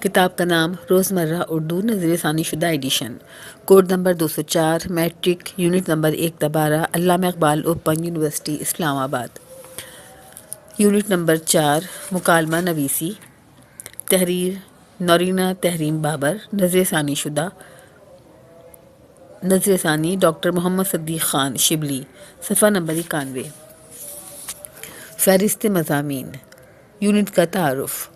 کتاب کا نام روزمرہ اردو نظر ثانی شدہ edition, code number 204، matric, unit number 1-12، Allama Iqbal open university اسلام آباد۔ یونٹ نمبر 4، مکالمہ نویسی، تحریر نورینا تحریم بابر، نظر ثانی شدہ، نظر ثانی ڈاکٹر محمد صدیق خان شبلی، صفحہ نمبر 91۔ فہرست مضامین، یونٹ کا تعارف،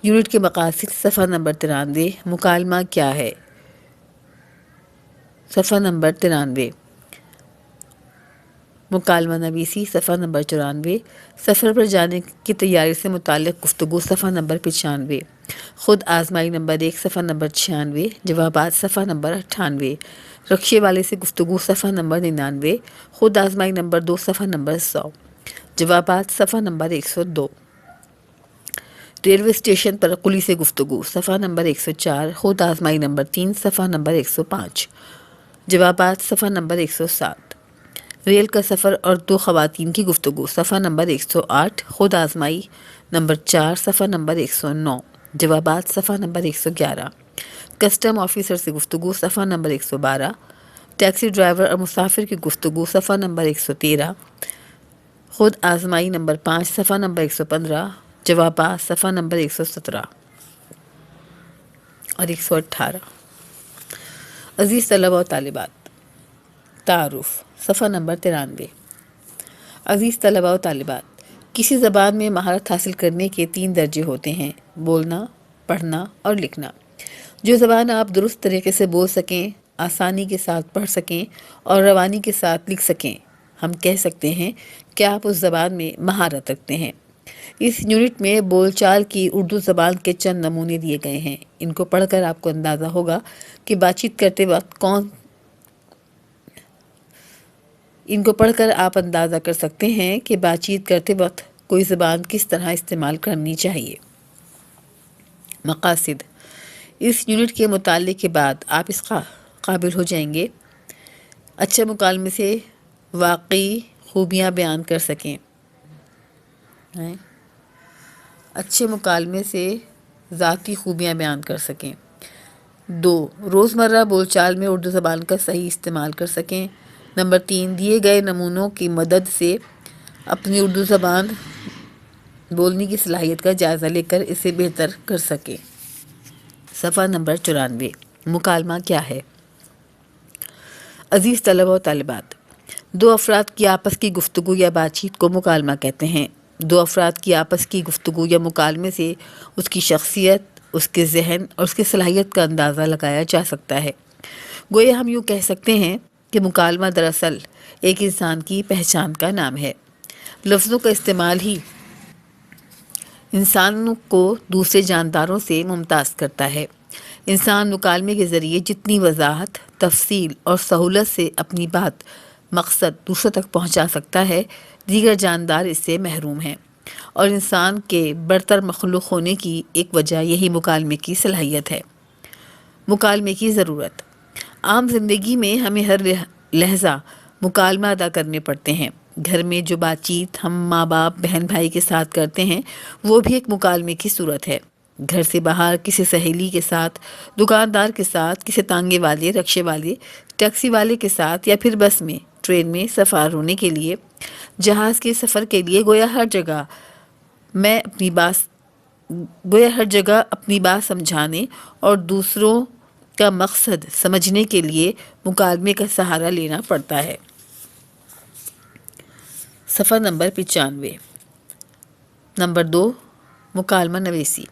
یونٹ کے مقاصد، صفحہ نمبر 93۔ مکالمہ کیا ہے، صفحہ نمبر 93۔ مکالمہ نویسی، صفحہ نمبر 94۔ سفر پر جانے کی تیاری سے متعلق گفتگو، صفحہ نمبر 95۔ خود آزمائی نمبر 1، صفحہ نمبر 96۔ جوابات، صفحہ نمبر 98۔ رکشے والے سے گفتگو، صفحہ نمبر 99۔ خود آزمائی نمبر 2، صفحہ نمبر 100۔ جوابات، صفحہ نمبر 102۔ ریلوے اسٹیشن پر قلی سے گفتگو، صفحہ نمبر 104۔ خود آزمائی نمبر 3، صفحہ نمبر 105۔ جوابات، صفحہ نمبر 107۔ ریل کا سفر اور 2 خواتین کی گفتگو، صفحہ نمبر 108۔ خود آزمائی نمبر 4، صفحہ نمبر 109۔ جوابات، صفحہ نمبر 111۔ کسٹم آفیسر سے گفتگو، صفحہ نمبر 112۔ ٹیکسی ڈرائیور اور مسافر کی گفتگو، صفحہ نمبر 113۔ خود آزمائی نمبر 5، صفحہ نمبر 115۔ جوابات، صفحہ نمبر 117 اور 118۔ عزیز طلبہ و طالبات، تعارف، صفحہ نمبر 93۔ عزیز طلبہ و طالبات، کسی زبان میں مہارت حاصل کرنے کے 3 درجے ہوتے ہیں: بولنا، پڑھنا اور لکھنا۔ جو زبان آپ درست طریقے سے بول سکیں، آسانی کے ساتھ پڑھ سکیں اور روانی کے ساتھ لکھ سکیں، ہم کہہ سکتے ہیں کہ آپ اس زبان میں مہارت رکھتے ہیں۔ اس یونٹ میں بول چال کی اردو زبان کے چند نمونے دیے گئے ہیں۔ ان کو پڑھ کر آپ کو اندازہ ہوگا کہ بات چیت کرتے وقت آپ اندازہ کر سکتے ہیں کہ بات چیت کرتے وقت کوئی زبان کس طرح استعمال کرنی چاہیے۔ مقاصد، اس یونٹ کے مطالعے کے بعد آپ اس قابل ہو جائیں گے اچھے مکالمے سے واقعی خوبیاں بیان کر سکیں، اچھے مکالمے سے ذاتی خوبیاں بیان کر سکیں۔ 2، روزمرہ بول چال میں اردو زبان کا صحیح استعمال کر سکیں۔ نمبر 3، دیے گئے نمونوں کی مدد سے اپنی اردو زبان بولنے کی صلاحیت کا جائزہ لے کر اسے بہتر کر سکیں۔ صفحہ نمبر 94۔ مکالمہ کیا ہے؟ عزیز طلبہ و طالبات، 2 افراد کی آپس کی گفتگو یا بات چیت کو مکالمہ کہتے ہیں۔ 2 افراد کی آپس کی گفتگو یا مکالمے سے اس کی شخصیت، اس کے ذہن اور اس کی صلاحیت کا اندازہ لگایا جا سکتا ہے۔ گویا ہم یوں کہہ سکتے ہیں کہ مکالمہ دراصل ایک انسان کی پہچان کا نام ہے۔ لفظوں کا استعمال ہی انسانوں کو دوسرے جانداروں سے ممتاز کرتا ہے۔ انسان مکالمے کے ذریعے جتنی وضاحت، تفصیل اور سہولت سے اپنی بات، مقصد دوسروں تک پہنچا سکتا ہے، دیگر جاندار اس سے محروم ہیں، اور انسان کے برتر مخلوق ہونے کی ایک وجہ یہی مکالمے کی صلاحیت ہے۔ مکالمے کی ضرورت، عام زندگی میں ہمیں ہر لحظہ مکالمہ ادا کرنے پڑتے ہیں۔ گھر میں جو بات چیت ہم ماں باپ، بہن بھائی کے ساتھ کرتے ہیں، وہ بھی ایک مکالمے کی صورت ہے۔ گھر سے باہر کسی سہیلی کے ساتھ، دکاندار کے ساتھ، کسی تانگے والے، رکشے والے، ٹیکسی والے کے ساتھ، یا پھر بس میں، ٹرین میں سفر ہونے کے لیے، جہاز کے سفر کے لیے، گویا ہر جگہ اپنی بات سمجھانے اور دوسروں کا مقصد سمجھنے کے لیے مکالمے کا سہارا لینا پڑتا ہے۔ صفحہ نمبر 95۔ نمبر 2، مکالمہ نویسی۔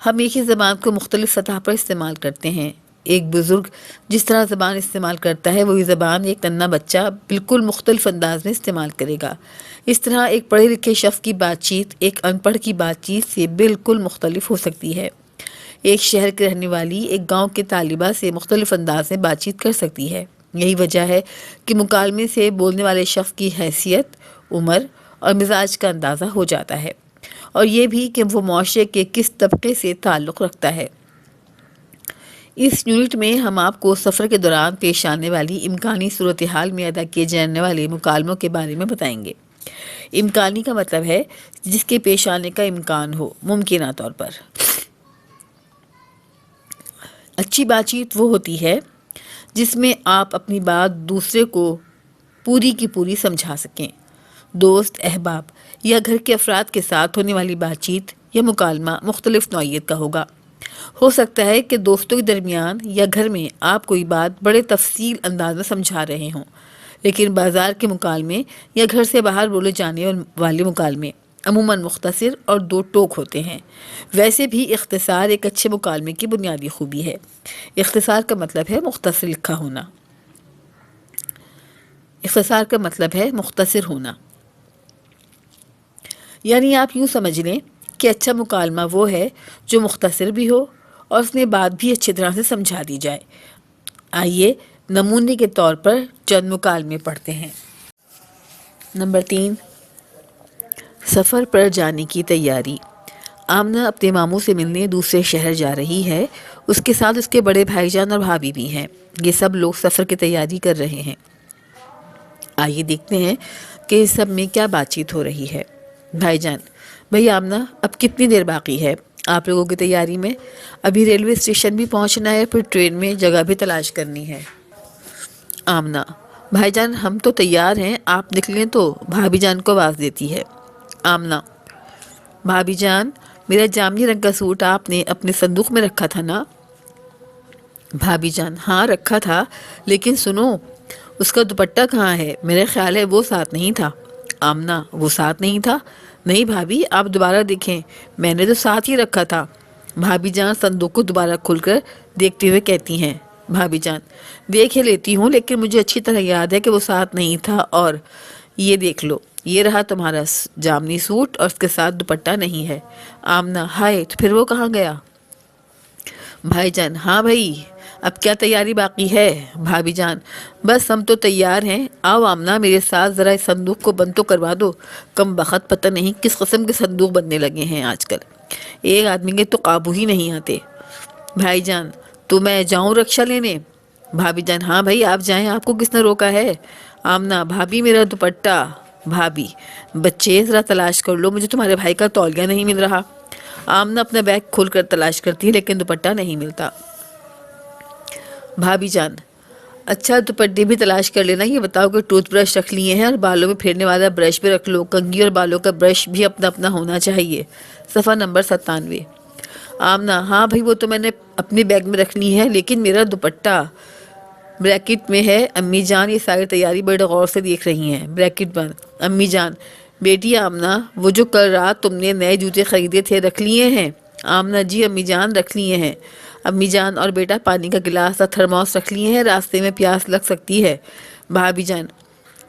ہم ایک ہی زبان کو مختلف سطح پر استعمال کرتے ہیں۔ ایک بزرگ جس طرح زبان استعمال کرتا ہے، وہی زبان ایک ننھا بچہ بالکل مختلف انداز میں استعمال کرے گا۔ اس طرح ایک پڑھے لکھے شخص کی بات چیت ایک ان پڑھ کی بات چیت سے بالکل مختلف ہو سکتی ہے۔ ایک شہر کی رہنے والی ایک گاؤں کے طالبہ سے مختلف انداز میں بات چیت کر سکتی ہے۔ یہی وجہ ہے کہ مکالمے سے بولنے والے شخص کی حیثیت، عمر اور مزاج کا اندازہ ہو جاتا ہے، اور یہ بھی کہ وہ معاشرے کے کس طبقے سے تعلق رکھتا ہے۔ اس یونٹ میں ہم آپ کو سفر کے دوران پیش آنے والی امکانی صورتحال میں ادا کیے جانے والے مکالموں کے بارے میں بتائیں گے۔ امکانی کا مطلب ہے جس کے پیش آنے کا امکان ہو، ممکنہ طور پر۔ اچھی بات چیت وہ ہوتی ہے جس میں آپ اپنی بات دوسرے کو پوری کی پوری سمجھا سکیں۔ دوست، احباب یا گھر کے افراد کے ساتھ ہونے والی بات چیت یا مکالمہ مختلف نوعیت کا ہوگا۔ ہو سکتا ہے کہ دوستوں کے درمیان یا گھر میں آپ کوئی بات بڑے تفصیل انداز میں سمجھا رہے ہوں، لیکن بازار کے مکالمے یا گھر سے باہر بولے جانے والے مکالمے عموماً مختصر اور دو ٹوک ہوتے ہیں۔ ویسے بھی اختصار ایک اچھے مکالمے کی بنیادی خوبی ہے۔ اختصار کا مطلب ہے مختصر لکھا ہونا۔ اختصار کا مطلب ہے مختصر ہونا، یعنی آپ یوں سمجھ لیں کہ اچھا مکالمہ وہ ہے جو مختصر بھی ہو اور اس میں بات بھی اچھی طرح سے سمجھا دی جائے۔ آئیے نمونے کے طور پر چند مکالمے پڑھتے ہیں۔ نمبر 3، سفر پر جانے کی تیاری۔ آمنہ اپنے ماموں سے ملنے دوسرے شہر جا رہی ہے۔ اس کے ساتھ اس کے بڑے بھائی جان اور بھابھی بھی ہیں۔ یہ سب لوگ سفر کی تیاری کر رہے ہیں۔ آئیے دیکھتے ہیں کہ اس سب میں کیا بات چیت ہو رہی ہے۔ بھائی جان: بھائی آمنہ، اب کتنی دیر باقی ہے آپ لوگوں کی تیاری میں؟ ابھی ریلوے اسٹیشن بھی پہنچنا ہے، پھر ٹرین میں جگہ بھی تلاش کرنی ہے۔ آمنہ: بھائی جان ہم تو تیار ہیں، آپ نکلیں تو بھابھی جان کو آواز دیتی ہے۔ آمنہ: بھابھی جان، میرا جامنی رنگ کا سوٹ آپ نے اپنے صندوق میں رکھا تھا نا؟ بھابھی جان: ہاں رکھا تھا، لیکن سنو، اس کا دوپٹہ کہاں ہے؟ میرا خیال ہے وہ ساتھ نہیں تھا۔ آمنہ: وہ ساتھ نہیں تھا؟ نہیں بھابھی، آپ دوبارہ دیکھیں، میں نے تو ساتھ ہی رکھا تھا۔ بھابھی جان صندوق کو دوبارہ کھول کر دیکھتے ہوئے کہتی ہیں۔ بھابھی جان: دیکھ ہی لیتی ہوں، لیکن مجھے اچھی طرح یاد ہے کہ وہ ساتھ نہیں تھا، اور یہ دیکھ لو، یہ رہا تمہارا جامنی سوٹ اور اس کے ساتھ دوپٹہ نہیں ہے۔ آمنہ: ہائے، تو پھر وہ کہاں گیا؟ بھائی جان: ہاں بھائی، اب کیا تیاری باقی ہے؟ بھابھی جان: بس ہم تو تیار ہیں، آؤ آمنہ میرے ساتھ ذرا اس صندوق کو بند تو کروا دو۔ کم بخت پتہ نہیں کس قسم کے صندوق بننے لگے ہیں آج کل، ایک آدمی کے تو قابو ہی نہیں آتے۔ بھائی جان: تو میں جاؤں رکشہ لینے؟ بھابھی جان: ہاں بھائی آپ جائیں، آپ کو کس نے روکا ہے؟ آمنہ: بھابھی میرا دوپٹہ۔ بھابھی: بچے ذرا تلاش کر لو، مجھے تمہارے بھائی کا تولیہ نہیں مل رہا۔ آمنہ اپنا بیگ کھول کر تلاش کرتی ہے، لیکن دوپٹہ نہیں ملتا۔ بھابھی جان: اچھا دوپٹے بھی تلاش کر لینا، یہ بتاؤ کہ ٹوتھ برش رکھ لیے ہیں، اور بالوں میں پھیرنے والا برش بھی رکھ لو، کنگھی اور بالوں کا برش بھی اپنا اپنا ہونا چاہیے۔ صفحہ نمبر 97۔ آمنہ: ہاں بھائی وہ تو میں نے اپنے بیگ میں رکھ لی ہے، لیکن میرا دوپٹہ بریکٹ میں ہے۔ امی جان یہ ساری تیاری بڑے غور سے دیکھ رہی ہیں۔ بریکٹ بند۔ امی جان: بیٹی آمنہ، وہ جو کل رات تم نے نئے جوتے خریدے تھے رکھ لیے ہیں؟ آمنہ: جی امی جان رکھ لیے ہیں۔ امی جان: اور بیٹا پانی کا گلاس اور تھرموس رکھ لیے ہیں، راستے میں پیاس لگ سکتی ہے؟ بھابھی جان: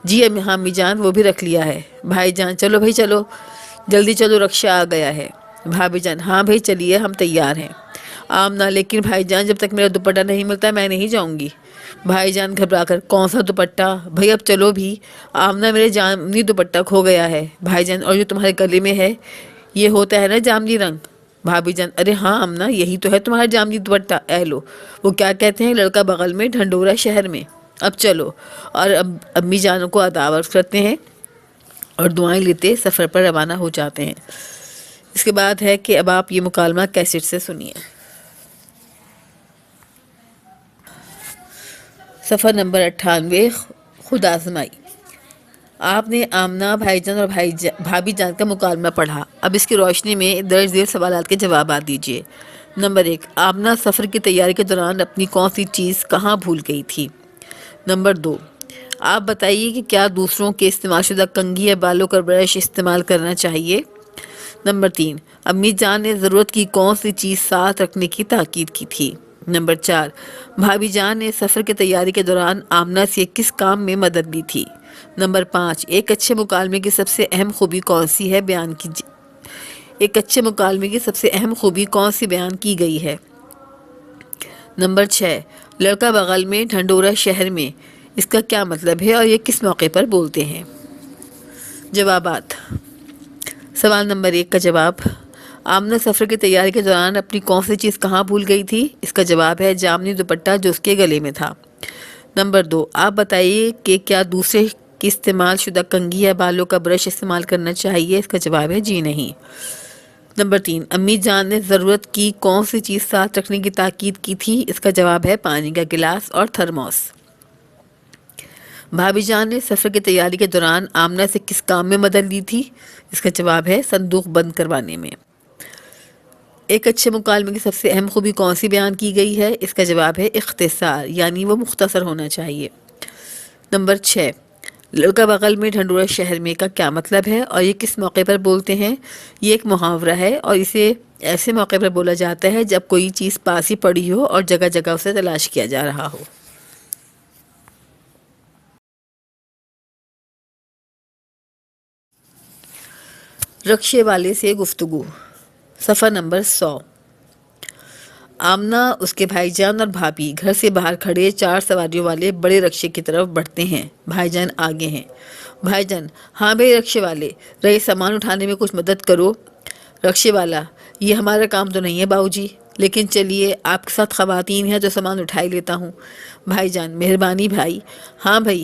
جی امی جان وہ بھی رکھ لیا ہے۔ بھائی جان: چلو بھائی چلو، جلدی چلو رکشہ آ گیا ہے۔ بھابھی جان: ہاں بھائی چلیے، ہم تیار ہیں۔ آمنہ: لیکن بھائی جان جب تک میرا دوپٹہ نہیں ملتا میں نہیں جاؤں گی۔ بھائی جان گھبرا کر: کون سا دوپٹہ بھائی، اب چلو بھی۔ آمنہ: میرے جامنی دوپٹہ کھو گیا ہے۔ بھائی جان: اور جو تمہارے گلے میں ہے یہ ہوتا ہے نا جامنی رنگ؟ بھابھی جان: ارے ہاں آمنہ، یہی تو ہے تمہارا جامنی دوپٹہ، اے لو، وہ کیا کہتے ہیں، لڑکا بغل میں ڈھنڈورا شہر میں۔ اب چلو، اور امی جانوں کو آداب عرض کرتے ہیں اور دعائیں لیتے سفر پر روانہ ہو جاتے ہیں۔ اس کے بعد ہے کہ اب آپ یہ مکالمہ کیسٹ سے سنیے۔ صفحہ نمبر 98، خود آزمائی۔ آپ نے آمنہ، بھائی جان اور بھابھی جان کا مکالمہ پڑھا۔ اب اس کی روشنی میں درج ذیل سوالات کے جوابات دیجیے۔ نمبر 1، آمنہ سفر کی تیاری کے دوران اپنی کون سی چیز کہاں بھول گئی تھی؟ نمبر 2، آپ بتائیے کہ کیا دوسروں کے استعمال شدہ کنگھی یا بالوں کا برش استعمال کرنا چاہیے؟ نمبر 3، امی جان نے ضرورت کی کون سی چیز ساتھ رکھنے کی تاکید کی تھی؟ نمبر 4، بھابھی جان نے سفر کی تیاری کے دوران آمنہ سے کس کام میں مدد لی تھی؟ نمبر 5، ایک اچھے مکالمے کی سب سے اہم خوبی کون سی ہے، بیان کیجیے۔ ایک اچھے مکالمے کی سب سے اہم خوبی کون سی بیان کی گئی ہے؟ نمبر 6، لڑکا بغل میں ڈھنڈورا شہر میں، اس کا کیا مطلب ہے اور یہ کس موقع پر بولتے ہیں؟ جوابات۔ سوال نمبر 1 کا جواب، آمنہ سفر کی تیاری کے دوران اپنی کون سی چیز کہاں بھول گئی تھی؟ اس کا جواب ہے جامنی دوپٹہ جو اس کے گلے میں تھا۔ نمبر 2، آپ بتائیے کہ کیا دوسرے کی استعمال شدہ کنگھی یا بالوں کا برش استعمال کرنا چاہیے؟ اس کا جواب ہے جی نہیں۔ نمبر 3، امی جان نے ضرورت کی کون سی چیز ساتھ رکھنے کی تاکید کی تھی؟ اس کا جواب ہے پانی کا گلاس اور تھرموس۔ بھابھی جان نے سفر کی تیاری کے دوران آمنہ سے کس کام میں مدد لی تھی؟ اس کا جواب ہے صندوق بند کروانے میں۔ ایک اچھے مکالمے کی سب سے اہم خوبی کون سی بیان کی گئی ہے؟ اس کا جواب ہے اختصار، یعنی وہ مختصر ہونا چاہیے۔ نمبر 6، لڑکا بغل میں ڈھنڈورا شہر میں کا کیا مطلب ہے اور یہ کس موقع پر بولتے ہیں؟ یہ ایک محاورہ ہے اور اسے ایسے موقع پر بولا جاتا ہے جب کوئی چیز پاس ہی پڑی ہو اور جگہ جگہ اسے تلاش کیا جا رہا ہو۔ رکشے والے سے گفتگو، صفحہ نمبر 100۔ آمنہ، اس کے بھائی جان اور بھابھی گھر سے باہر کھڑے 4 سواریوں والے بڑے رکشے کی طرف بڑھتے ہیں۔ بھائی جان آگے ہیں۔ بھائی جان: ہاں بھائی رکشے والے، رہے سامان اٹھانے میں کچھ مدد کرو۔ رکشے والا: یہ ہمارا کام تو نہیں ہے باؤ جی، لیکن چلیے آپ کے ساتھ خواتین ہیں تو سامان اٹھا ہی لیتا ہوں۔ بھائی جان: مہربانی بھائی۔ ہاں بھائی،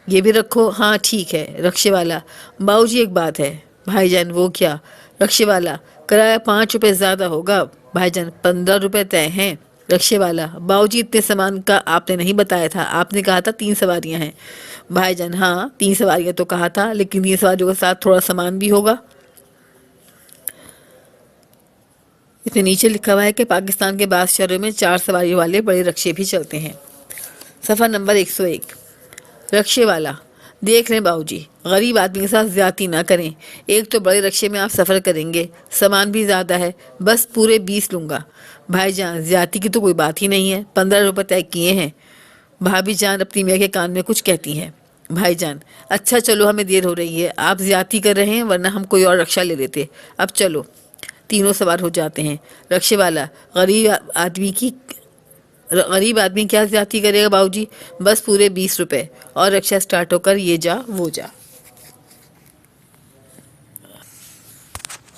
یہ بھی رکھو۔ ہاں ٹھیک ہے۔ رکشے والا: باؤ جی ایک بات ہے۔ بھائی جان: وہ کیا؟ رکشے والا: کرایہ 5 روپے زیادہ ہوگا۔ بھائی جان: 15 روپے طے ہیں۔ رکشے والا: باؤ جی اتنے سامان کا آپ نے نہیں بتایا تھا، آپ نے کہا تھا 3 سواریاں ہیں۔ بھائی جان: ہاں 3 سواریاں تو کہا تھا، لیکن 3 سواریوں کے ساتھ تھوڑا سامان بھی ہوگا۔ اس میں نیچے لکھا ہوا ہے کہ پاکستان کے بعض شہروں میں 4 سواریوں والے بڑے رکشے بھی چلتے ہیں۔ صفحہ نمبر 101۔ رکشے والا: دیکھ رہے باؤ جی، غریب آدمی کے ساتھ زیادتی نہ کریں۔ ایک تو بڑے رکشے میں آپ سفر کریں گے، سامان بھی زیادہ ہے، بس پورے 20 لوں گا۔ بھائی جان: زیادتی کی تو کوئی بات ہی نہیں ہے، 15 روپے طے کیے ہیں۔ بھابھی جان اپنی میاں کے کان میں کچھ کہتی ہیں۔ بھائی جان: اچھا چلو، ہمیں دیر ہو رہی ہے، آپ زیادتی کر رہے ہیں، ورنہ ہم کوئی اور رکشہ لے لیتے۔ اب چلو۔ تینوں سوار ہو جاتے ہیں۔ رکشے والا: غریب آدمی کیا زیادتی کرے گا باؤ جی، بس پورے 20 روپے۔ اور رکشہ سٹارٹ ہو کر یہ جا وہ جا۔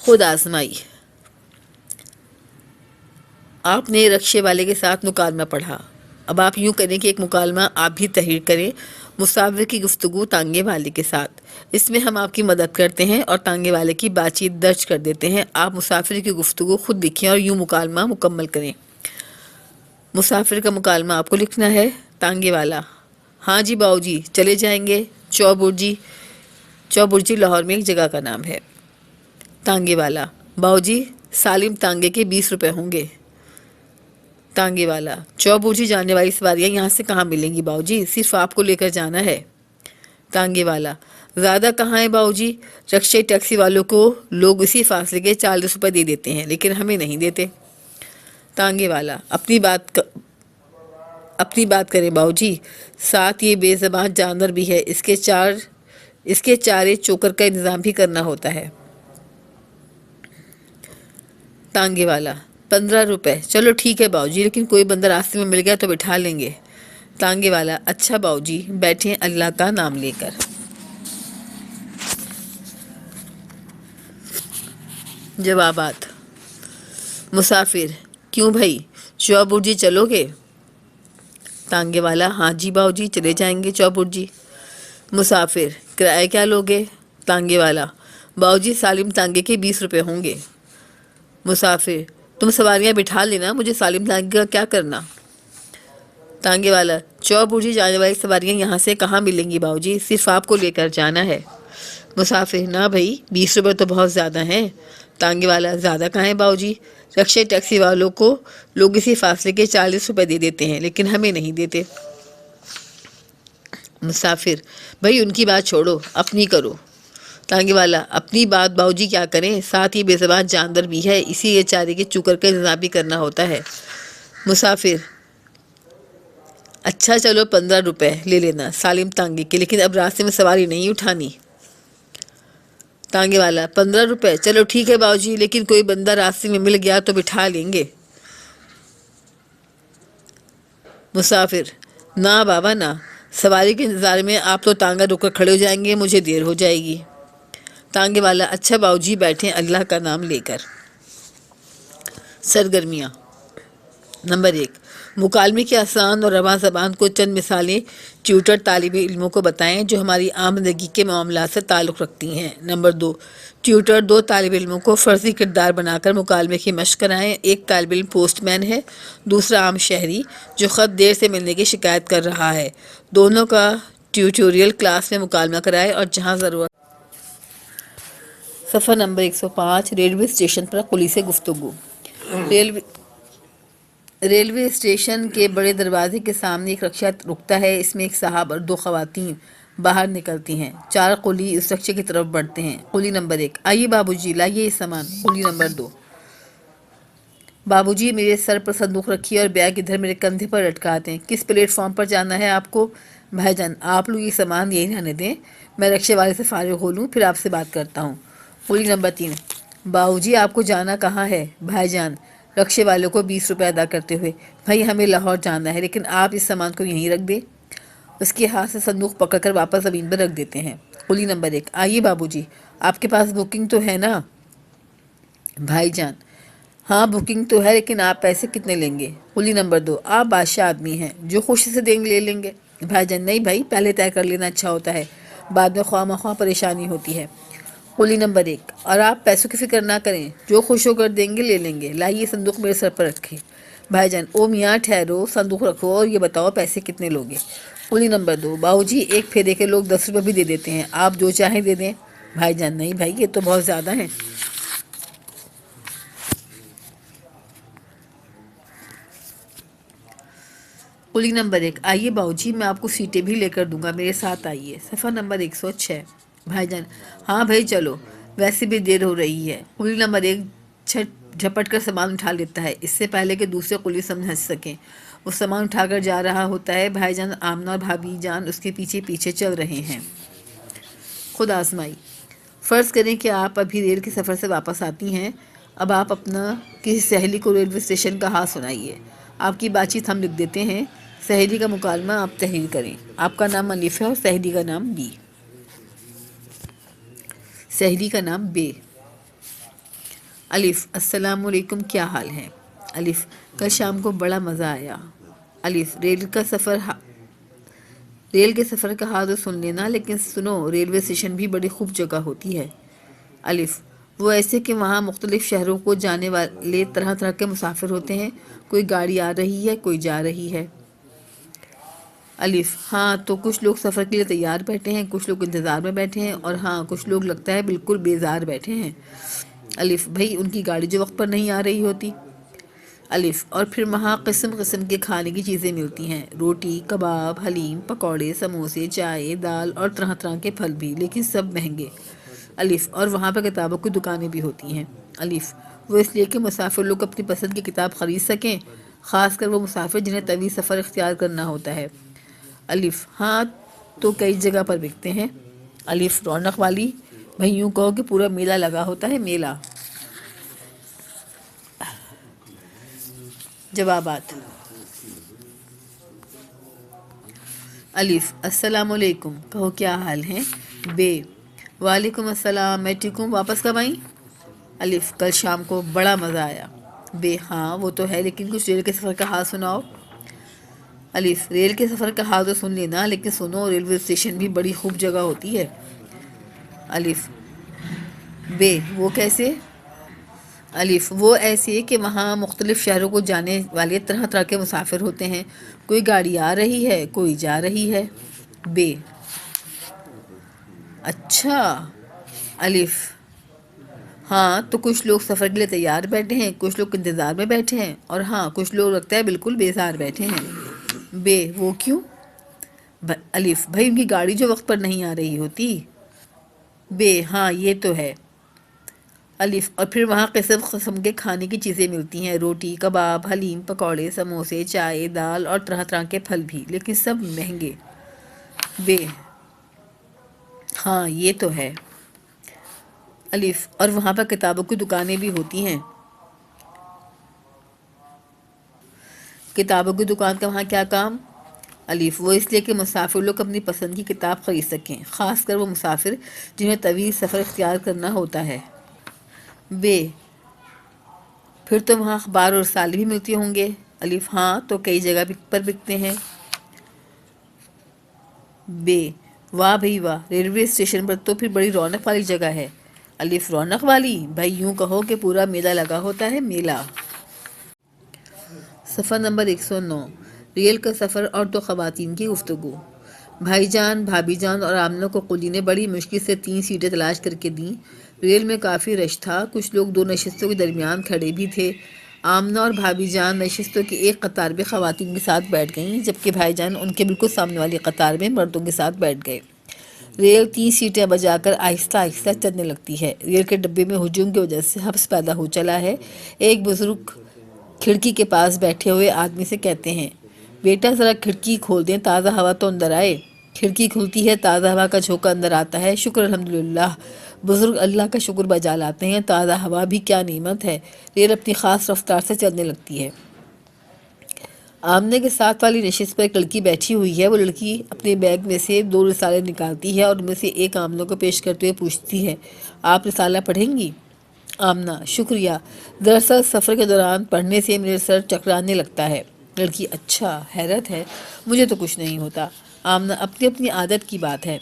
خود آزمائی۔ آپ نے رکشے والے کے ساتھ مکالمہ پڑھا، اب آپ یوں کریں کہ ایک مکالمہ آپ بھی تحریر کریں۔ مسافر کی گفتگو تانگے والے کے ساتھ۔ اس میں ہم آپ کی مدد کرتے ہیں اور تانگے والے کی بات چیت درج کر دیتے ہیں۔ آپ مسافر کی گفتگو خود لکھیں اور یوں مکالمہ مکمل کریں۔ مسافر کا مکالمہ آپ کو لکھنا ہے۔ تانگے والا: ہاں جی باؤ جی، چلے جائیں گے۔ چوبرجی لاہور میں ایک جگہ کا نام ہے۔ تانگے والا: باؤ جی سالم تانگے کے 20 روپے ہوں گے۔ تانگے والا: چوبرجی جانے والی سواریاں یہاں سے کہاں ملیں گی باؤ جی، صرف آپ کو لے کر جانا ہے۔ تانگے والا: زیادہ کہاں ہے باؤ جی، رکشے ٹیکسی والوں کو لوگ اسی فاصلے کے 40 روپے دے دیتے ہیں، لیکن ہمیں نہیں دیتے۔ تانگے والا: اپنی بات کریں باؤ جی، ساتھ یہ بے زبان جانور بھی ہے، اس کے چارے چوکر کا انتظام بھی کرنا ہوتا ہے۔ تانگے والا: 15 روپے، چلو ٹھیک ہے باؤ جی، لیکن کوئی بندہ راستے میں مل گیا تو بٹھا لیں گے۔ تانگے والا: اچھا باؤ جی، بیٹھیں اللہ کا نام لے کر۔ جوابات۔ مسافر: کیوں بھائی، چوبرجی چلو گے؟ تانگے والا: ہاں جی باؤ جی، چلے جائیں گے چوبرجی۔ مسافر: کرایہ کیا لوگے؟ تانگے والا: باؤ جی سالم تانگے کے 20 روپے ہوں گے۔ مسافر: تم سواریاں بٹھا لینا، مجھے سالم تانگے کا کیا کرنا؟ تانگے والا: چوبرجی جانے والی سواریاں یہاں سے کہاں ملیں گی باؤ جی، صرف آپ کو لے کر جانا ہے۔ مسافر: نہ بھائی 20 روپے تو بہت زیادہ ہیں۔ تانگے والا: زیادہ کہاں ہے باؤ جی، رکشے ٹیکسی والوں کو لوگ اسی فاصلے کے 40 روپے دے دیتے ہیں، لیکن ہمیں نہیں دیتے۔ مسافر: بھائی ان کی بات چھوڑو، اپنی کرو۔ تانگے والا: اپنی بات باؤ جی کیا کریں، ساتھ ہی بے زبان جاندر بھی ہے، اسی لیے چارے کے چوکر کا انتظام بھی کرنا ہوتا ہے۔ مسافر: اچھا چلو 15 روپے لے لینا سالم تانگے کے، لیکن اب راستے میں سواری نہیں اٹھانی۔ تانگے والا: 15 روپے، چلو ٹھیک ہے باؤ جی، لیکن کوئی بندہ راستے میں مل گیا تو بٹھا لیں گے۔ مسافر: نہ بابا نہ، سواری کے انتظار میں آپ تو تانگا رک کر کھڑے ہو جائیں گے، مجھے دیر ہو جائے گی۔ تانگے والا: اچھا باؤ جی، بیٹھیں اللہ کا نام لے کر۔ سرگرمیاں۔ نمبر 1، مکالمے کی آسان اور رواں زبان کو چند مثالیں ٹیوٹر طالب علموں کو بتائیں جو ہماری عام زندگی کے معاملات سے تعلق رکھتی ہیں۔ نمبر 2، ٹیوٹر 2 طالب علموں کو فرضی کردار بنا کر مکالمے کی مشق کرائیں۔ ایک طالب علم پوسٹ مین ہے، دوسرا عام شہری جو خط دیر سے ملنے کی شکایت کر رہا ہے۔ دونوں کا ٹیوٹوریل کلاس میں مکالمہ کرائے اور جہاں ضرورت۔ صفحہ نمبر 105، ریلوے اسٹیشن پر قلی سے گفتگو۔ ریلوے اسٹیشن کے بڑے دروازے کے سامنے ایک رکشہ رکتا ہے، اس میں ایک صاحب اور 2 خواتین باہر نکلتی ہیں۔ 4 قلی اس رکشے کی طرف بڑھتے ہیں۔ قلی نمبر 1، آئیے بابو جی لائیے یہ سامان۔ قلی نمبر 2، بابو جی میرے سر پر صندوق رکھیے اور بیگ ادھر میرے کندھے پر لٹکا دیں۔ کس پلیٹ فارم پر جانا ہے آپ کو؟ بھائی جان آپ لوگ یہ سامان یہی رہنے دیں، میں رکشے والے سے فارغ ہو لوں پھر آپ سے بات کرتا ہوں۔ قلی نمبر 3، باؤ جی آپ کو جانا کہاں ہے؟ بھائی جان رکشے والے کو 20 روپے ادا کرتے ہوئے، بھائی ہمیں لاہور جانا ہے لیکن آپ اس سامان کو یہیں رکھ دیں۔ اس کے ہاتھ سے صندوق پکڑ کر واپس زمین پر رکھ دیتے ہیں۔ قلی نمبر 1، آئیے بابو جی آپ کے پاس بکنگ تو ہے نا؟ بھائی جان ہاں بکنگ تو ہے لیکن آپ پیسے کتنے لیں گے؟ قلی نمبر 2، آپ بادشاہ آدمی ہیں، جو خوشی سے دیں گے لے لیں گے۔ بھائی جان نہیں بھائی پہلے طے کر لینا اچھا ہوتا ہے، بعد میں خواہ مخواہ پریشانی ہوتی ہے۔ قلی نمبر 1، اور آپ پیسوں کی فکر نہ کریں، جو خوش ہو کر دیں گے لے لیں گے، لائیے صندوق میرے سر پر رکھے۔ بھائی جان او میاں ٹھہرو، صندوق رکھو اور یہ بتاؤ پیسے کتنے لوگے؟ قلی نمبر 2، باؤ جی ایک پھیرے کے لوگ 10 روپے بھی دے دیتے ہیں، آپ جو چاہیں دے دیں۔ بھائی جان نہیں بھائی یہ تو بہت زیادہ ہیں۔ قلی نمبر 1، آئیے باؤ جی میں آپ کو سیٹیں بھی لے کر دوں گا، میرے ساتھ آئیے۔ صفحہ نمبر 106، بھائی جان ہاں بھائی چلو ویسے بھی دیر ہو رہی ہے۔ قلی نمبر 1 جھپٹ کر سامان اٹھا لیتا ہے اس سے پہلے کہ دوسرے قلی سمجھ سکیں، وہ سامان اٹھا کر جا رہا ہوتا ہے۔ بھائی جان آمنہ اور بھابھی جان اس کے پیچھے پیچھے چل رہے ہیں۔ خود آزمائی، فرض کریں کہ آپ ابھی ریل کے سفر سے واپس آتی ہیں، اب آپ اپنا کسی سہیلی کو ریلوے اسٹیشن کا حال سنائیے۔ آپ کی بات چیت ہم لکھ دیتے ہیں، سہیلی کا مکالمہ آپ تحریر کریں۔ آپ کا نام الف ہے اور سہیلی کا نام بی۔ سہیلی کا نام بے۔ الف السلام علیکم کیا حال ہے؟ الف کل شام کو بڑا مزہ آیا۔ الف ریل کے سفر کا حال تو سن لینا لیکن سنو ریلوے اسٹیشن بھی بڑی خوب جگہ ہوتی ہے۔ الف وہ ایسے کہ وہاں مختلف شہروں کو جانے والے طرح طرح کے مسافر ہوتے ہیں، کوئی گاڑی آ رہی ہے کوئی جا رہی ہے۔ الف ہاں تو کچھ لوگ سفر کے لیے تیار بیٹھے ہیں، کچھ لوگ انتظار میں بیٹھے ہیں اور ہاں کچھ لوگ لگتا ہے بالکل بیزار بیٹھے ہیں۔ الف بھائی ان کی گاڑی جو وقت پر نہیں آ رہی ہوتی۔ الف اور پھر وہاں قسم قسم کے کھانے کی چیزیں ملتی ہیں، روٹی کباب حلیم پکوڑے سموسے چائے دال اور طرح طرح کے پھل بھی، لیکن سب مہنگے۔ الف اور وہاں پر کتابوں کی دکانیں بھی ہوتی ہیں۔ الف وہ اس لیے کہ مسافر لوگ اپنی پسند کی کتاب خرید سکیں، خاص کر وہ مسافر جنہیں طویل سفر اختیار کرنا ہوتا ہے۔ الف ہاں تو کئی جگہ پر بکتے ہیں۔ الف رونق والی، بھئی یوں کہو کہ پورا میلہ لگا ہوتا ہے، میلہ۔ جوابات، الف السلام علیکم کہو کیا حال ہے؟ بے وعلیکم السلام میں ٹھیک ہوں، واپس کب آئیں؟ الف کل شام کو بڑا مزہ آیا۔ بے ہاں وہ تو ہے لیکن کچھ ریل کے سفر کا حال سناؤ۔ الف ریل کے سفر کا حال تو سن لینا لیکن سنو ریلوے اسٹیشن بھی بڑی خوب جگہ ہوتی ہے۔ الف بے وہ کیسے؟ الف وہ ایسے کہ وہاں مختلف شہروں کو جانے والے طرح طرح کے مسافر ہوتے ہیں، کوئی گاڑی آ رہی ہے کوئی جا رہی ہے۔ بے اچھا۔ الف ہاں تو کچھ لوگ سفر کے لیے تیار بیٹھے ہیں، کچھ لوگ انتظار میں بیٹھے ہیں اور ہاں کچھ لوگ لگتا ہے بالکل بیزار بیٹھے ہیں۔ بے وہ کیوں؟ الف بھائی ان کی گاڑی جو وقت پر نہیں آ رہی ہوتی۔ بے ہاں یہ تو ہے۔ الف اور پھر وہاں قسم قسم کے کھانے کی چیزیں ملتی ہیں، روٹی کباب حلیم پکوڑے سموسے چائے دال اور طرح طرح کے پھل بھی، لیکن سب مہنگے۔ بے ہاں یہ تو ہے۔ الف اور وہاں پر کتابوں کی دکانیں بھی ہوتی ہیں۔ کتابوں کی دکان کا وہاں کیا کام؟ الف وہ اس لیے کہ مسافر لوگ اپنی پسند کی کتاب خرید سکیں، خاص کر وہ مسافر جنہیں طویل سفر اختیار کرنا ہوتا ہے۔ بے پھر تو وہاں اخبار اور رسالے بھی ملتے ہوں گے۔ الف ہاں تو کئی جگہ پر بکتے ہیں. بے واہ بھئی واہ، ریلوے اسٹیشن پر تو پھر بڑی رونق والی جگہ ہے. الف رونق والی، بھائی یوں کہو کہ پورا میلہ لگا ہوتا ہے، میلہ. صفحہ نمبر 109. ریل کا سفر اور دو خواتین کی گفتگو. بھائی جان، بھابھی جان اور آمنہ کو قلی نے بڑی مشکل سے 3 سیٹیں تلاش کر کے دیں. ریل میں کافی رش تھا، کچھ لوگ 2 نشستوں کے درمیان کھڑے بھی تھے. آمنہ اور بھابھی جان نشستوں کی ایک قطار میں خواتین کے ساتھ بیٹھ گئیں، جبکہ بھائی جان ان کے بالکل سامنے والی قطار میں مردوں کے ساتھ بیٹھ گئے. ریل 3 سیٹیں بجا کر آہستہ آہستہ چلنے لگتی ہے. ریل کے ڈبے میں ہجوم کی وجہ سے حبس پیدا ہو چلا ہے. ایک بزرگ کھڑکی کے پاس بیٹھے ہوئے آدمی سے کہتے ہیں، بیٹا ذرا کھڑکی کھول دیں، تازہ ہوا تو اندر آئے. کھڑکی کھلتی ہے، تازہ ہوا کا جھونکا اندر آتا ہے. شکر الحمدللہ. بزرگ اللہ کا شکر بجا لاتے ہیں. تازہ ہوا بھی کیا نعمت ہے. ریل اپنی خاص رفتار سے چلنے لگتی ہے. آمنے کے ساتھ والی نشست پر ایک لڑکی بیٹھی ہوئی ہے. وہ لڑکی اپنے بیگ میں سے 2 رسالے نکالتی ہے اور ان میں سے ایک آمنہ کو پیش کرتے ہوئے پوچھتی ہے، آپ رسالہ پڑھیں گی؟ آمنہ شکریہ، دراصل سفر کے دوران پڑھنے سے میرے سر چکرانے لگتا ہے. لڑکی اچھا، حیرت ہے، مجھے تو کچھ نہیں ہوتا. آمنہ اپنی اپنی عادت کی بات ہے.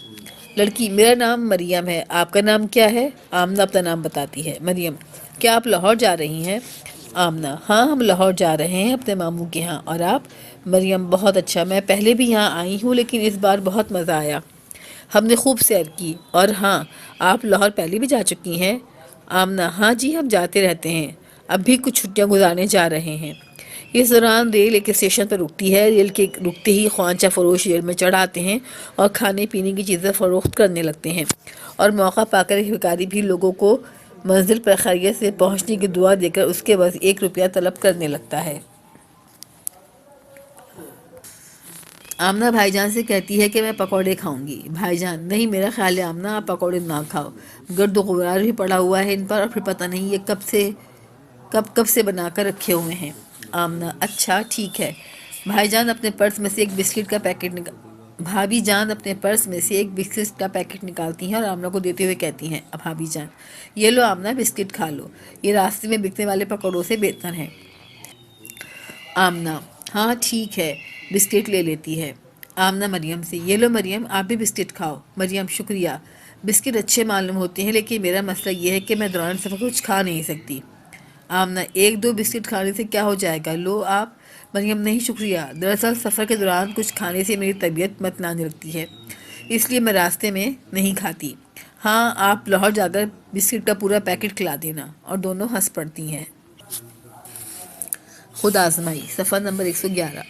لڑکی میرا نام مریم ہے، آپ کا نام کیا ہے؟ آمنہ اپنا نام بتاتی ہے. مریم کیا آپ لاہور جا رہی ہیں؟ آمنہ ہاں ہم لاہور جا رہے ہیں اپنے ماموں کے ہاں. اور آپ؟ مریم بہت اچھا، میں پہلے بھی یہاں آئی ہوں لیکن اس بار بہت مزہ آیا، ہم نے خوب سیر کی. اور ہاں آپ لاہور پہلے بھی جا چکی ہیں؟ آمنہ ہاں جی ہم جاتے رہتے ہیں، اب بھی کچھ چھٹیاں گزارنے جا رہے ہیں. اس دوران ریل ایک اسٹیشن پر رکتی ہے. ریل کے رکتے ہی خوانچہ فروش ریل میں چڑھ آتے ہیں اور کھانے پینے کی چیزیں فروخت کرنے لگتے ہیں، اور موقع پا کر ایک بھکاری بھی لوگوں کو منزل پر خیریت سے پہنچنے کی دعا دے کر اس کے بس 1 روپیہ طلب کرنے لگتا ہے. آمنہ بھائی جان سے کہتی ہے کہ میں پکوڑے کھاؤں گی. بھائی جان نہیں، میرا خیال ہے آمنہ آپ پکوڑے نہ کھاؤ، گرد و غبار بھی پڑا ہوا ہے ان پر، اور پھر پتہ نہیں یہ کب سے بنا کر رکھے ہوئے ہیں. آمنہ اچھا ٹھیک ہے. بھائی جان اپنے پرس میں سے ایک بسکٹ کا پیکٹ بھابھی جان اپنے پرس میں سے ایک بسکٹ کا پیکٹ نکالتی ہیں اور آمنہ کو دیتے ہوئے کہتی ہیں، بھابھی جان یہ لو آمنہ بسکٹ کھا لو، یہ راستے میں بکنے والے پکوڑوں سے بہتر ہیں. آمنہ ہاں ٹھیک ہے، بسکٹ لے لیتی ہے. آمنہ مریم سے یہ لو مریم آپ بھی بسکٹ کھاؤ. مریم شکریہ، بسکٹ اچھے معلوم ہوتے ہیں لیکن میرا مسئلہ یہ ہے کہ میں دوران سفر کچھ کھا نہیں سکتی. آمنہ 1-2 بسکٹ کھانے سے کیا ہو جائے گا، لو آپ. مریم نہیں شکریہ، دراصل سفر کے دوران کچھ کھانے سے میری طبیعت متنانے لگتی ہے، اس لیے میں راستے میں نہیں کھاتی. ہاں آپ لاہور جا کر بسکٹ کا پورا پیکٹ کھلا دینا. اور دونوں ہنس پڑتی ہیں. خود آزمائی. صفحہ نمبر 111.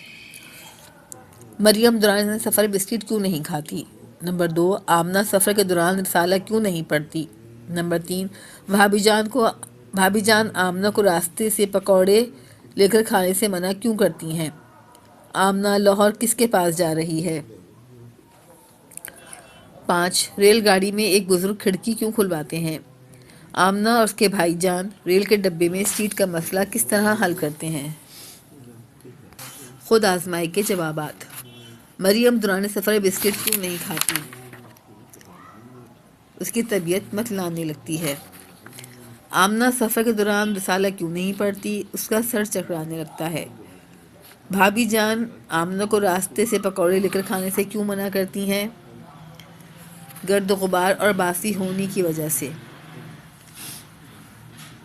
مریم دوران سفر بسکٹ کیوں نہیں کھاتی؟ نمبر 2 آمنہ سفر کے دوران رسالہ کیوں نہیں پڑھتی؟ نمبر 3 بھابھی جان آمنہ کو راستے سے پکوڑے لے کر کھانے سے منع کیوں کرتی ہیں؟ آمنہ لاہور کس کے پاس جا رہی ہے؟ 5 ریل گاڑی میں ایک بزرگ کھڑکی کیوں کھلواتے ہیں؟ آمنہ اور اس کے بھائی جان ریل کے ڈبے میں سیٹ کا مسئلہ کس طرح حل کرتے ہیں؟ خود آزمائی کے جوابات. مریم دوران سفر بسکٹ کیوں نہیں کھاتی؟ اس کی طبیعت متلانے لگتی ہے. آمنہ سفر کے دوران رسالہ کیوں نہیں پڑھتی؟ اس کا سر چکرانے لگتا ہے. بھابھی جان آمنہ کو راستے سے پکوڑے لے کر کھانے سے کیوں منع کرتی ہیں؟ گرد و غبار اور باسی ہونے کی وجہ سے.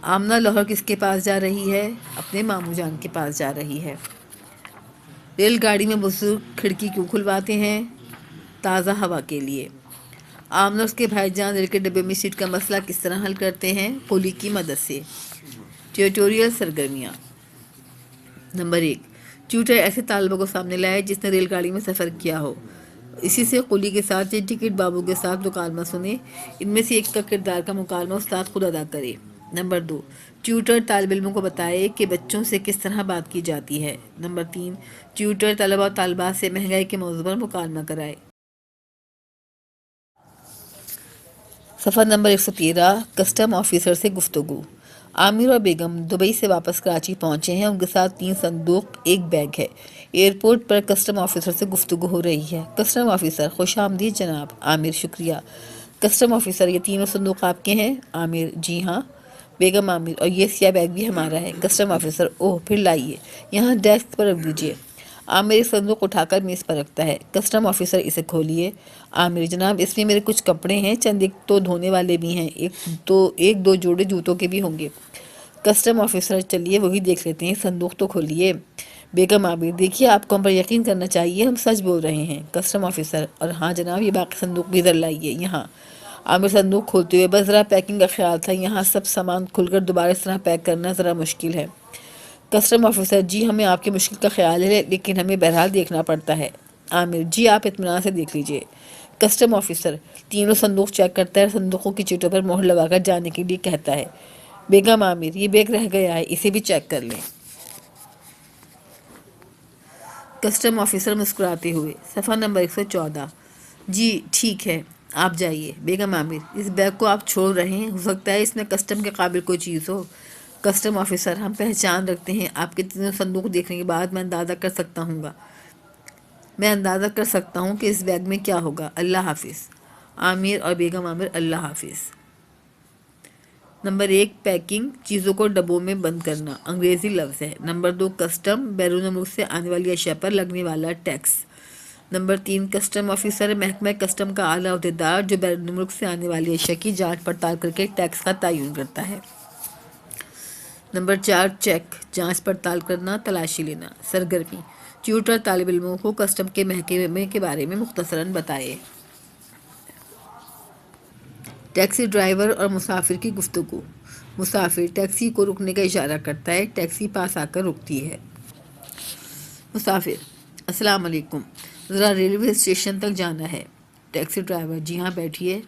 آمنہ لاہور کس کے پاس جا رہی ہے؟ اپنے ماموں جان کے پاس جا رہی ہے. ریل گاڑی میں بزرگ کھڑکی کیوں کھلواتے ہیں؟ تازہ ہوا کے لیے. آمنہ اس کے بھائی جان ریل کے ڈبے میں سیٹ کا مسئلہ کس طرح حل کرتے ہیں؟ قلی کی مدد سے. ٹیوٹوریل سرگرمیاں. نمبر 1 ٹیوٹر ایسے طالبہ کو سامنے لائے جس نے ریل گاڑی میں سفر کیا ہو، اسی سے قلی کے ساتھ یا ٹکٹ بابو کے ساتھ مکالمہ سنے، ان میں سے ایک کا کردار کا مکالمہ استاد خود ادا کرے. نمبر 2 ٹیوٹر طالب علموں کو بتائے کہ بچوں سے کس طرح بات کی جاتی ہے. نمبر 3 ٹیوٹر طلبہ و طالبات سے مہنگائی کے موضوع پر مکالمہ کرائے. صفحہ نمبر 113. کسٹم آفیسر سے گفتگو. عامر اور بیگم دبئی سے واپس کراچی پہنچے ہیں. ان کے ساتھ 3 صندوق، ایک بیگ ہے. ایئرپورٹ پر کسٹم آفیسر سے گفتگو ہو رہی ہے. کسٹم آفیسر خوش آمدید جناب. عامر شکریہ. کسٹم آفیسر یہ تینوں صندوق آپ کے ہیں؟ عامر جی ہاں. بیگم عامر: اور یہ سیاہ بیگ بھی ہمارا ہے۔ کسٹم آفیسر: اوہ، پھر لائیے، یہاں ڈیسک پر رکھ دیجیے۔ عامر ایک صندوق اٹھا کر میز پر رکھتا ہے۔ کسٹم آفیسر: اسے کھولیے۔ عامر: جناب، اس میں میرے کچھ کپڑے ہیں، چند ایک تو دھونے والے بھی ہیں، ایک دو جوڑے جوتوں کے بھی ہوں گے۔ کسٹم آفیسر: چلیے وہی دیکھ لیتے ہیں، صندوق تو کھولیے۔ بیگم عامر: دیکھیے، آپ کو ہم پر یقین کرنا چاہیے، ہم سچ بول رہے ہیں۔ کسٹم آفیسر: اور ہاں جناب، یہ باقی صندوق بھی ادھر لائیے، یہاں۔ عامر صندوق کھولتے ہوئے: بس ذرا پیکنگ کا خیال تھا، یہاں سب سامان کھل کر دوبارہ اس طرح پیک کرنا ذرا مشکل ہے۔ کسٹم آفیسر: جی، ہمیں آپ کی مشکل کا خیال ہے، لیکن ہمیں بہرحال دیکھنا پڑتا ہے۔ عامر: جی، آپ اطمینان سے دیکھ لیجئے۔ کسٹم آفیسر تینوں صندوق چیک کرتا ہے اور صندوقوں کی چیٹوں پر مہر لگا کر جانے کے لیے کہتا ہے۔ بیگم عامر: یہ بیگ رہ گیا ہے، اسے بھی چیک کر لیں۔ کسٹم آفیسر مسکراتے ہوئے: صفحہ نمبر 114۔ جی ٹھیک ہے، آپ جائیے۔ بیگم عامر: اس بیگ کو آپ چھوڑ رہے ہیں؟ ہو سکتا ہے اس میں کسٹم کے قابل کوئی چیز ہو۔ کسٹم آفیسر: ہم پہچان رکھتے ہیں، آپ کے تینوں صندوق دیکھنے کے بعد میں اندازہ کر سکتا ہوں کہ اس بیگ میں کیا ہوگا۔ اللہ حافظ۔ عامر اور بیگم عامر: اللہ حافظ۔ نمبر 1، پیکنگ، چیزوں کو ڈبوں میں بند کرنا، انگریزی لفظ ہے۔ نمبر 2، کسٹم، بیرون ملک سے آنے والی اشیاء پر لگنے والا ٹیکس۔ نمبر 3، کسٹم آفیسر، محکمہ کسٹم کا اعلیٰ عہدیدار جو بیرون ملک سے آنے والی اشیاء کی جانچ پڑتال کر کے ٹیکس کا تعین کرتا ہے۔ نمبر 4، چیک، جانچ پڑتال کرنا، تلاشی لینا۔ سرگرمی: ٹیوٹر طالب علموں کو کسٹم کے محکمے کے بارے میں مختصراً بتائے۔ ٹیکسی ڈرائیور اور مسافر کی گفتگو۔ مسافر ٹیکسی کو رکنے کا اشارہ کرتا ہے، ٹیکسی پاس آ کر رکتی ہے۔ مسافر: السلام علیکم، ذرا ریلوے اسٹیشن تک جانا ہے۔ ٹیکسی ڈرائیور: جی ہاں، بیٹھیے۔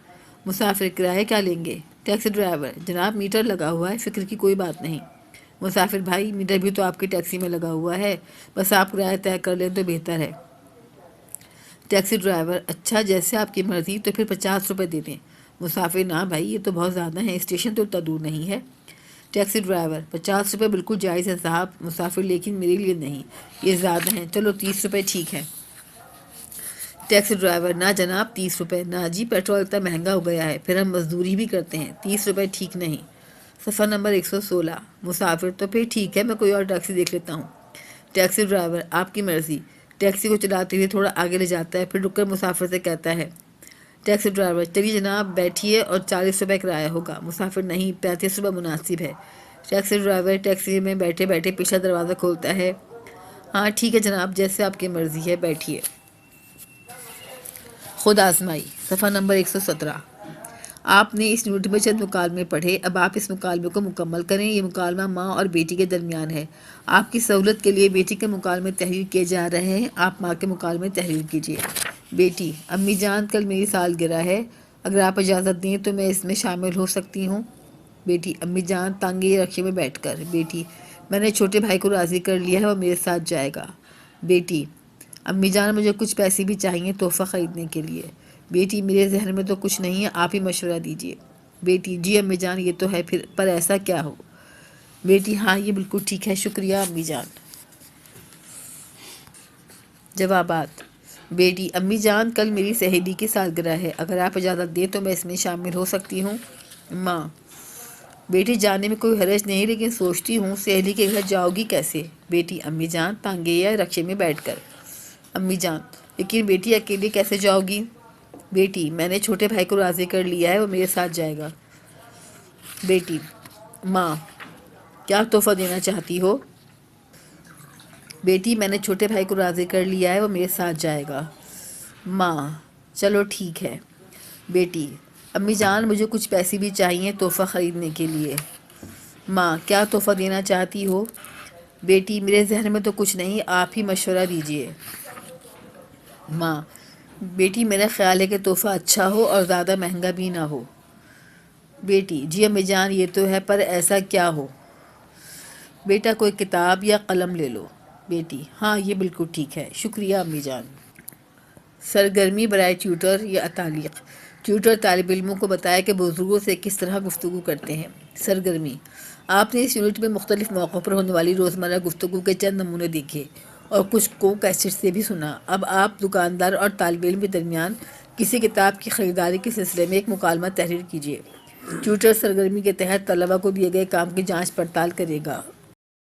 مسافر: کرایہ کیا لیں گے؟ ٹیکسی ڈرائیور: جناب، میٹر لگا ہوا ہے، فکر کی کوئی بات نہیں۔ مسافر: بھائی، میٹر بھی تو آپ کی ٹیکسی میں لگا ہوا ہے، بس آپ کرایہ طے کر لیں تو بہتر ہے۔ ٹیکسی ڈرائیور: اچھا، جیسے آپ کی مرضی، تو پھر 50 روپے دے دیں۔ مسافر: نہ بھائی، یہ تو بہت زیادہ ہیں، اسٹیشن تو اتنا دور نہیں ہے۔ ٹیکسی ڈرائیور: 50 روپے بالکل جائز ہے صاحب۔ مسافر: لیکن میرے لیے نہیں، یہ زیادہ ہیں، چلو 30 روپے ٹھیک ہے۔ ٹیکسی ڈرائیور: نہ جناب، 30 روپے نہ جی، پیٹرول اتنا مہنگا ہو گیا ہے، پھر ہم مزدوری بھی کرتے ہیں، 30 روپے ٹھیک نہیں۔ صفحہ نمبر 116۔ مسافر: تو پھر ٹھیک ہے، میں کوئی اور ٹیکسی دیکھ لیتا ہوں۔ ٹیکسی ڈرائیور: آپ کی مرضی۔ ٹیکسی کو چلاتے ہوئے تھوڑا آگے لے جاتا ہے، پھر رک کر مسافر سے کہتا ہے۔ ٹیکسی ڈرائیور: چلیے جناب، بیٹھیے اور 40 روپے کرایہ ہوگا۔ مسافر: نہیں، 35 روپے مناسب ہے۔ ٹیکسی ڈرائیور ٹیکسی میں بیٹھے بیٹھے پچھلا دروازہ کھولتا ہے۔ ہاں ٹھیک ہے جناب، جیسے آپ کی مرضی ہے، بیٹھیے۔ خود آزمائی، صفحہ نمبر 117۔ آپ نے اس یونٹ میں چند مکالمے پڑھے، اب آپ اس مکالمے کو مکمل کریں۔ یہ مکالمہ ماں اور بیٹی کے درمیان ہے۔ آپ کی سہولت کے لیے بیٹی کے مکالمے تحریر کیے جا رہے ہیں، آپ ماں کے مکالمے تحریر کیجیے۔ بیٹی: امی جان، کل میری سالگرہ ہے، اگر آپ اجازت دیں تو میں اس میں شامل ہو سکتی ہوں۔ بیٹی: امی جان، تانگے رکشے میں بیٹھ کر۔ بیٹی: میں نے چھوٹے بھائی کو راضی کر لیا ہے، وہ میرے ساتھ جائے گا۔ بیٹی: امی جان، مجھے کچھ پیسے بھی چاہیے تحفہ خریدنے کے لیے۔ بیٹی: میرے ذہن میں تو کچھ نہیں ہے، آپ ہی مشورہ دیجیے۔ بیٹی: جی امی جان، یہ تو ہے، پھر پر ایسا کیا ہو؟ بیٹی: ہاں، یہ بالکل ٹھیک ہے، شکریہ امی جان۔ جوابات: بیٹی: امی جان، کل میری سہیلی کی سالگرہ ہے، اگر آپ اجازت دیں تو میں اس میں شامل ہو سکتی ہوں۔ ماں: بیٹی، جانے میں کوئی حرج نہیں، لیکن سوچتی ہوں سہیلی کے گھر جاؤ گی کیسے؟ بیٹی: امی جان، تانگے یا رکشے میں بیٹھ کر۔ امی جان: لیکن بیٹی، اکیلے کیسے جاؤ گی؟ بیٹی: میں نے چھوٹے بھائی کو راضی کر لیا ہے، وہ میرے ساتھ جائے گا۔ بیٹی: ماں: کیا تحفہ دینا چاہتی ہو؟ بیٹی: میں نے چھوٹے بھائی کو راضی کر لیا ہے، وہ میرے ساتھ جائے گا۔ ماں: چلو ٹھیک ہے۔ بیٹی: امی جان، مجھے کچھ پیسے بھی چاہیے تحفہ خریدنے کے لیے۔ ماں: کیا تحفہ دینا چاہتی ہو؟ بیٹی: میرے ذہن میں تو کچھ نہیں، آپ ہی مشورہ دیجیے۔ ماں: بیٹی، میرا خیال ہے کہ تحفہ اچھا ہو اور زیادہ مہنگا بھی نہ ہو۔ بیٹی: جی امی جان، یہ تو ہے، پر ایسا کیا ہو؟ بیٹا: کوئی کتاب یا قلم لے لو۔ بیٹی: ہاں، یہ بالکل ٹھیک ہے، شکریہ امی جان۔ سرگرمی برائے ٹیوٹر یا تعلیق: ٹیوٹر طالب علموں کو بتائے کہ بزرگوں سے کس طرح گفتگو کرتے ہیں۔ سرگرمی: آپ نے اس یونٹ میں مختلف موقعوں پر ہونے والی روزمرہ گفتگو کے چند نمونے دیکھے اور کچھ کو کیسٹ سے بھی سنا۔ اب آپ دکاندار اور طالب علم کے درمیان کسی کتاب کی خریداری کے سلسلے میں ایک مکالمہ تحریر کیجیے۔ ٹیوٹر سرگرمی کے تحت طلبہ کو دیے گئے کام کی جانچ پڑتال کرے گا۔